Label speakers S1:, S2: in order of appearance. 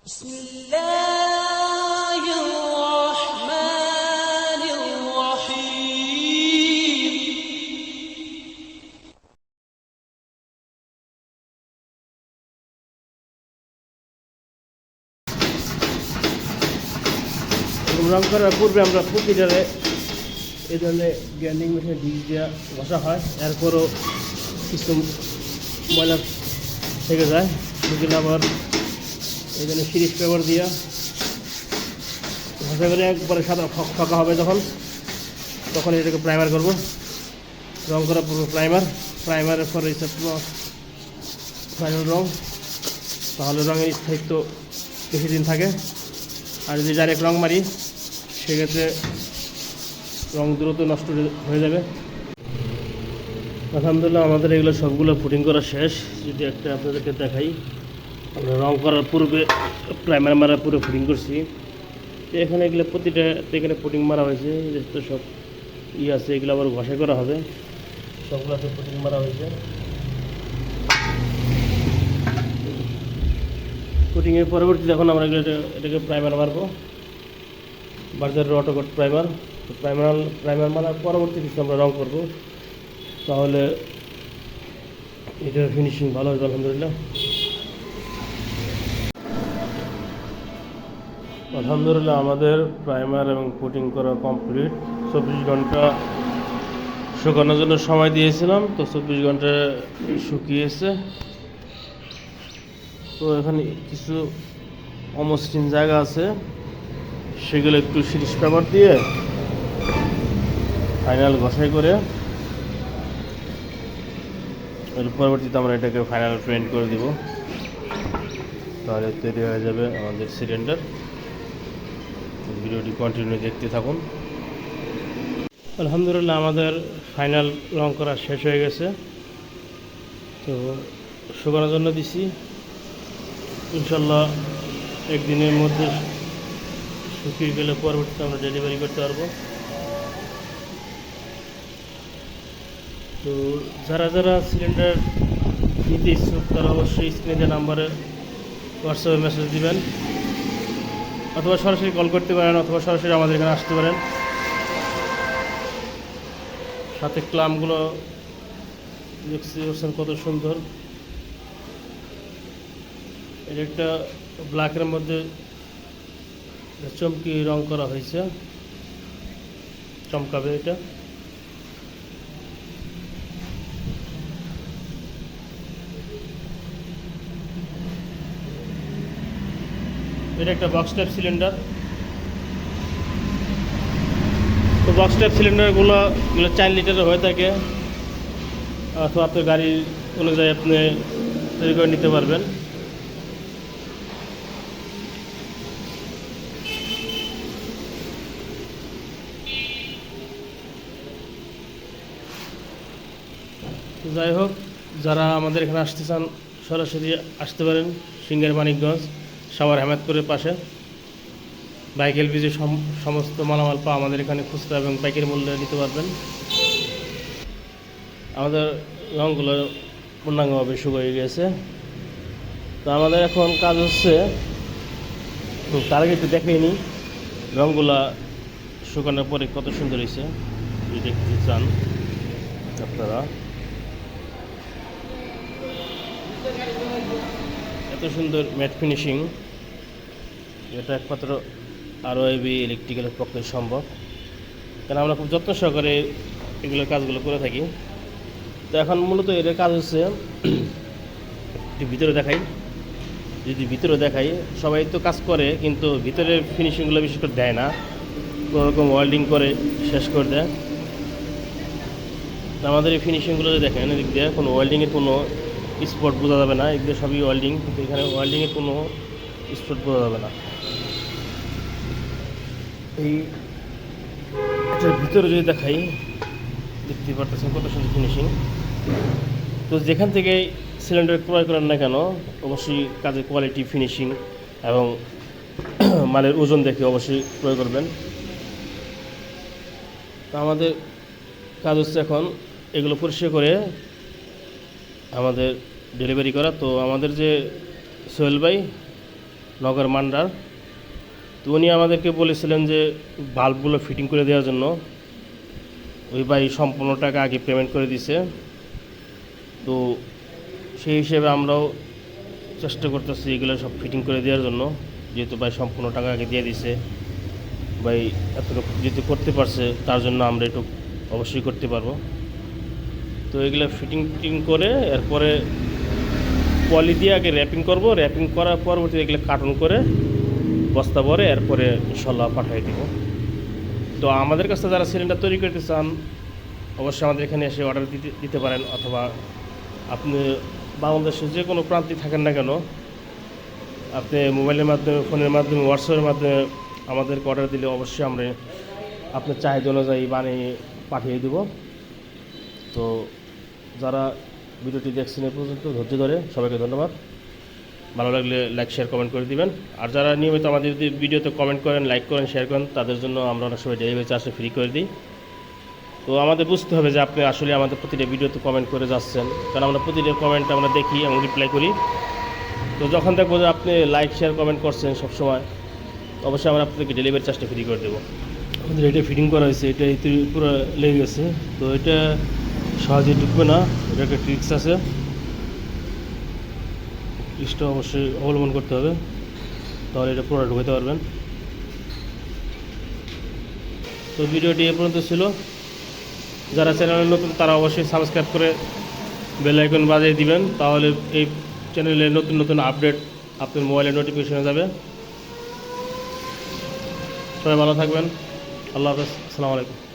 S1: بسم الله الرحمن الرحيم
S2: রং করার পূর্বে আমরা প্রতিটারে এই ধরনের গ্রাইন্ডিং মেশিনে ডিশ দেওয়া ঘষা হয়, এরপরও কিছু ময়লা থেকে যায়, সেগুলো আবার এই জন্য সিরিজ পেপার দিয়া ঘষা করে একবারে সাদা ফাঁকা হবে তখন এটাকে প্রাইমার করব। রং করার পূর্বে প্রাইমারের পরে ফাইনাল রং, তাহলে রঙের স্থায়িত্ব বেশি দিন থাকে। আর যদি ডাইরেক্ট রং মারি সেক্ষেত্রে রং দ্রুত নষ্ট হয়ে যাবে। আলহামদুলিল্লাহ আমাদের এগুলো সবগুলো ফুটিং করা শেষ। যদি একটা আপনাদেরকে দেখাই, আমরা রং করার পূর্বে প্রাইমার মারার পুরো ফুটিং করছি। এখানে এগুলো প্রতিটা এখানে ফুটিং মারা হয়েছে, তো সব আছে, এগুলো আবার ঘষাই করা হবে। সবগুলোতে ফুটিং মারা হয়েছে। ফুটিংয়ের পরবর্তীতে এখন আমরা এটাকে প্রাইমার মারবো, বাজারের অটোকট প্রাইমার। প্রাইমার মারার পরবর্তী কিছু আমরা রং করবো, তাহলে এটার ফিনিশিং ভালো হবে আলহামদুলিল্লাহ। আলহামদুলিল্লাহ আমাদের প্রাইমার এবং কোটিং করা কমপ্লিট। 24 ঘন্টা শুকানোর জন্য সময় দিয়েছিলাম, তো 24 ঘন্টা শুকিয়েছে। তো এখানে কিছু অমসৃণ জায়গা আছে, সেগুলো একটু সিরিজ পেপার দিয়ে ফাইনাল ঘষাই করে এর পরবর্তীতে আমরা এটাকে ফাইনাল পেইন্ট করে দিব, তাহলে তৈরি হয়ে যাবে আমাদের সিলিন্ডার। ভিডিওটি কন্টিনিউ দেখতে থাকুন। আলহামদুলিল্লাহ আমাদের ফাইনাল রং করা শেষ হয়ে গেছে, তো শুকানোর জন্য দিছি। ইনশাল্লাহ একদিনের মধ্যে শুকিয়ে গেলে পরবর্তীতে আমরা ডেলিভারি করতে পারবো। তো যারা যারা সিলিন্ডার নিতে ইচ্ছুক তারা অবশ্যই স্ক্রিনে যে নাম্বারে হোয়াটসঅ্যাপে মেসেজ দিবেন, অথবা সরাসরি কল করতে পারেন, অথবা সরাসরি আমাদের এখানে আসতে পারেন। সাথে ক্লামগুলো দেখতে পাচ্ছেন কত সুন্দর। এটা একটা ব্ল্যাকের মধ্যে চমকি রং করা হয়েছে, চমকাবে এটা। এটা একটা বক্স টাইপ সিলিন্ডার। তো বক্স টাইপ সিলিন্ডারগুলো 4 লিটারের হয়ে থাকে, অথবা আপনার গাড়ির অনুযায়ী আপনি তৈরি করে নিতে পারবেন। যাই হোক, যারা আমাদের এখানে আসতে চান সরাসরি আসতে পারেন। সিঙ্গার মানিকগঞ্জ সাভার হেমায়তপুরের পাশে বাইক এলপিজি সমস্ত মালামাল পা আমাদের এখানে খুচরা এবং পাইকারি মূল্যে নিতে পারবেন। আমাদের রঙগুলো পূর্ণাঙ্গভাবে শুকিয়ে গেছে। তো আমাদের এখন কাজ হচ্ছে, তার আগে একটু দেখে নিই রঙগুলা শুকানোর পরে কত সুন্দর হয়েছে। যদি দেখতে চান আপনারা, এত সুন্দর ম্যাট ফিনিশিং, এটা একমাত্র ROIB ইলেকট্রিক্যালের পক্ষে সম্ভব, কারণ আমরা খুব যত্ন সহকারে এগুলোর কাজগুলো করে থাকি। তো এখন মূলত এর কাজ হচ্ছে, একটু ভিতরে দেখাই। যদি ভিতরে দেখাই, সবাই তো কাজ করে কিন্তু ভিতরের ফিনিশিংগুলো বিশেষ করে দেয় না, কোনোরকম ওয়েল্ডিং করে শেষ করে দেয়। তো আমাদের এই ফিনিশিংগুলো যদি দেখেন, এদিক দিয়ে কোনো ওয়েল্ডিংয়ের কোনো স্পট বোঝা যাবে না, এগুলো সবই ওয়েল্ডিং, কিন্তু এখানে ওয়েল্ডিংয়ের কোনো স্পট বোঝা যাবে না। এই এটার ভিতরে যদি দেখাই, দেখতে পারতেছেন কত সুন্দর ফিনিশিং। তো যেখান থেকে সিলিন্ডার ক্রয় করেন না কেন, অবশ্যই কাজের কোয়ালিটি, ফিনিশিং এবং মালের ওজন দেখে অবশ্যই ক্রয় করবেন। তো আমাদের কাজ হচ্ছে এখন এগুলো পরিষ্কার করে আমাদের ডেলিভারি করা। তো আমাদের যে সোহেল ভাই নগর মান্ডার। তো উনি আমাদেরকে বলেছিলেন যে বাল্বগুলো ফিটিং করে দেওয়ার জন্য। ওই ভাই সম্পূর্ণ টাকা আগে পেমেন্ট করে দিছে। তো সেই হিসেবে আমরাও চেষ্টা করতেছি এগুলো সব ফিটিং করে দেওয়ার জন্য, যেহেতু ভাই সম্পূর্ণ টাকা আগে দিয়ে দিছে। ভাই এতটুকু যেহেতু করতে পারছে, তার জন্য আমরা একটু অবশ্যই করতে পারবো। তো এগুলো ফিটিং করে এরপরে পলি দিয়ে আগে র্যাপিং করব, র্যাপিং করার পরবর্তী এগুলো কার্টন করে বস্তা ভরে এরপরে ইনশাল্লাহ পাঠিয়ে দিব। তো আমাদের কাছে যারা সিলিন্ডার তৈরি করতে চান অবশ্যই আমাদের এখানে এসে অর্ডার দিতে পারেন, অথবা আপনি বাংলাদেশের যে কোনো প্রান্তে থাকেন না কেন, আপনি মোবাইলের মাধ্যমে, ফোনের মাধ্যমে, হোয়াটসঅ্যাপের মাধ্যমে আমাদেরকে অর্ডার দিলে অবশ্যই আমরা আপনার চাহিদা অনুযায়ী বানিয়ে পাঠিয়ে দেব। তো যারা ভিডিওটি দেখছেন এ পর্যন্ত ধৈর্য ধরে সবাইকে ধন্যবাদ। ভালো লাগলে লাইক, শেয়ার, কমেন্ট করে দিবেন। আর যারা নিয়মিত আমাদের যদি ভিডিওতে কমেন্ট করেন, লাইক করেন, শেয়ার করেন, তাদের জন্য আমরা অনেক সময় ডেলিভারি চার্জে ফ্রি করে দিই। তো আমাদের বুঝতে হবে যে আপনি আসলে আমাদের প্রতিটা ভিডিওতে কমেন্ট করে যাচ্ছেন, কারণ আমরা প্রতিটা কমেন্ট আমরা দেখি এবং রিপ্লাই করি। তো যখন দেখবো যে আপনি লাইক, শেয়ার, কমেন্ট করছেন সবসময়, অবশ্যই আমরা আপনাদেরকে ডেলিভারি চার্জটা ফ্রি করে দেবো। আমাদের এটা ফিটিং করা হয়েছে, এটা পুরো লেগে গেছে। তো এটা সহজে ঢুকবে না, এটা একটা ট্রিক্স আছে, ট্রিক্সটা অবশ্যই অবলম্বন করতে হবে, তাহলে এটা পুরো ঢুকাতে পারবেন। তো ভিডিওটি এ পর্যন্ত ছিল। যারা চ্যানেলে নতুন তারা অবশ্যই সাবস্ক্রাইব করে বেল আইকন বাজিয়ে দিবেন, তাহলে এই চ্যানেলে নতুন নতুন আপডেট আপনার মোবাইলে নোটিফিকেশনে যাবে। সবাই ভালো থাকবেন। আল্লাহ হাফেজ, আসসালামু আলাইকুম।